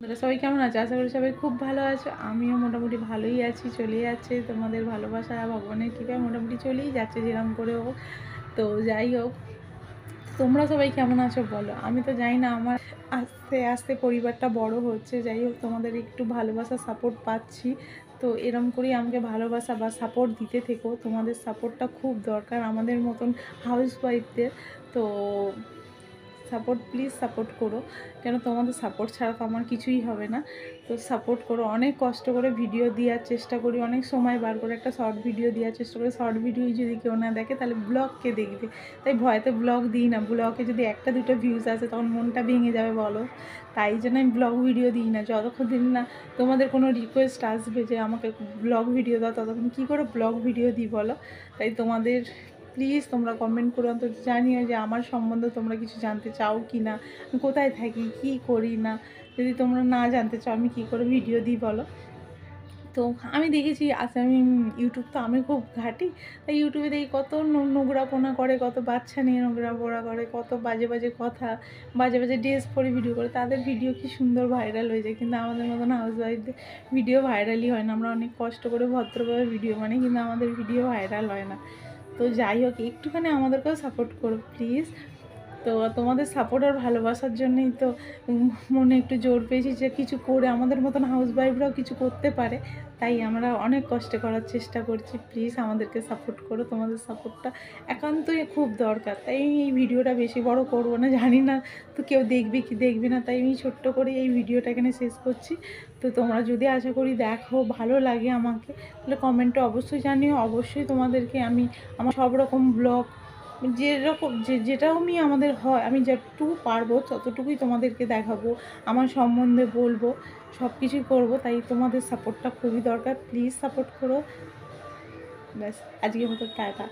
তোমরা সবাই কেমন আছো? আশা করি সবাই খুব ভালো আছো। আমিও মোটামুটি ভালোই আছি, চলে যাচ্ছে তোমাদের ভালোবাসা ভগবানের কৃপায় মোটামুটি চলেই যাচ্ছে যেরকম করে হোক। তো যাই হোক, তোমরা সবাই কেমন আছো বলো। আমি তো জানি না, আমার আস্তে আস্তে পরিবারটা বড় হচ্ছে। যাই হোক, তোমাদের একটু ভালোবাসা সাপোর্ট পাচ্ছি। তো এরম করেই আমাকে ভালোবাসা বা সাপোর্ট দিতে থেকো। তোমাদের সাপোর্টটা খুব দরকার আমাদের মতন হাউসওয়াইফদের। তো সাপোর্ট, প্লিজ সাপোর্ট করো, কেন তোমাদের সাপোর্ট ছাড়া তো আমার কিছুই হবে না। তো সাপোর্ট করো। অনেক কষ্ট করে ভিডিও দেওয়ার চেষ্টা করি, অনেক সময় বার করে একটা শর্ট ভিডিও দেওয়ার চেষ্টা করি। শর্ট ভিডিও যদি কেউ না দেখে তাহলে ব্লগকে দেখবে, তাই ভয়তে ব্লগ দিই না। ব্লগে যদি একটা দুটো ভিউজ আসে তখন মনটা ভেঙে যাবে বলো, তাই জন্য আমি ব্লগ ভিডিও দিই না। যতক্ষণ দিন না তোমাদের কোনো রিকোয়েস্ট আসবে যে আমাকে ব্লগ ভিডিও দাও, ততক্ষণ কী করে ব্লগ ভিডিও দিই বলো। তাই তোমাদের প্লিজ তোমরা কমেন্ট করে অন্তত জানিও যে আমার সম্বন্ধে তোমরা কিছু জানতে চাও কি না, কোথায় থাকি, কী করি না। যদি তোমরা না জানতে চাও আমি কী করে ভিডিও দিই বলো। তো আমি দেখেছি আমি ইউটিউব তো আমি খুব ঘাঁটি, তাই ইউটিউবে দেখি কত নোংরাপোনা করে, কত বাচ্চা নিয়ে নোংরাপোনা করে, কত বাজে বাজে কথা, বাজে বাজে ড্রেস পরে ভিডিও করে। তাদের ভিডিও কি সুন্দর ভাইরাল হয়ে যায়, কিন্তু আমাদের মতন হাউসওয়াইফদের ভিডিও ভাইরালই হয় না। আমরা অনেক কষ্ট করে ভদ্রভাবে ভিডিও বানাই, কিন্তু আমাদের ভিডিও ভাইরাল হয় না। তো যাই হোক, একটুখানি আমাদেরকেও সাপোর্ট করো প্লিজ। তো তোমাদের সাপোর্ট আর ভালোবাসার জন্যই তো মনে একটু জোর পেয়েছি যে কিছু করে আমাদের মতন হাউসওয়াইফরাও কিছু করতে পারে। তাই আমরা অনেক কষ্ট করার চেষ্টা করছি। প্লিজ আমাদেরকে সাপোর্ট করো, তোমাদের সাপোর্টটা একান্তই খুব দরকার। তাই এই ভিডিওটা বেশি বড় করবো না, জানি না তো কেউ দেখবে কি দেখবে না, তাই আমি ছোট্ট করে এই ভিডিওটা এখানে শেষ করছি। তো তোমরা যদি আশা করি দেখো, ভালো লাগে আমাকে, তাহলে কমেন্টে অবশ্যই জানিও। অবশ্যই তোমাদেরকে আমি আমার সব রকম ব্লগ যেরকম যেটাও আমাদের হয়, আমি যতটুকু পারবো ততটুকুই তোমাদেরকে দেখাবো, আমার সম্বন্ধে বলবো, সব কিছুই করবো। তাই তোমাদের সাপোর্টটা খুবই দরকার, প্লিজ সাপোর্ট করো। ব্যাস, আজকের মতো টাটা।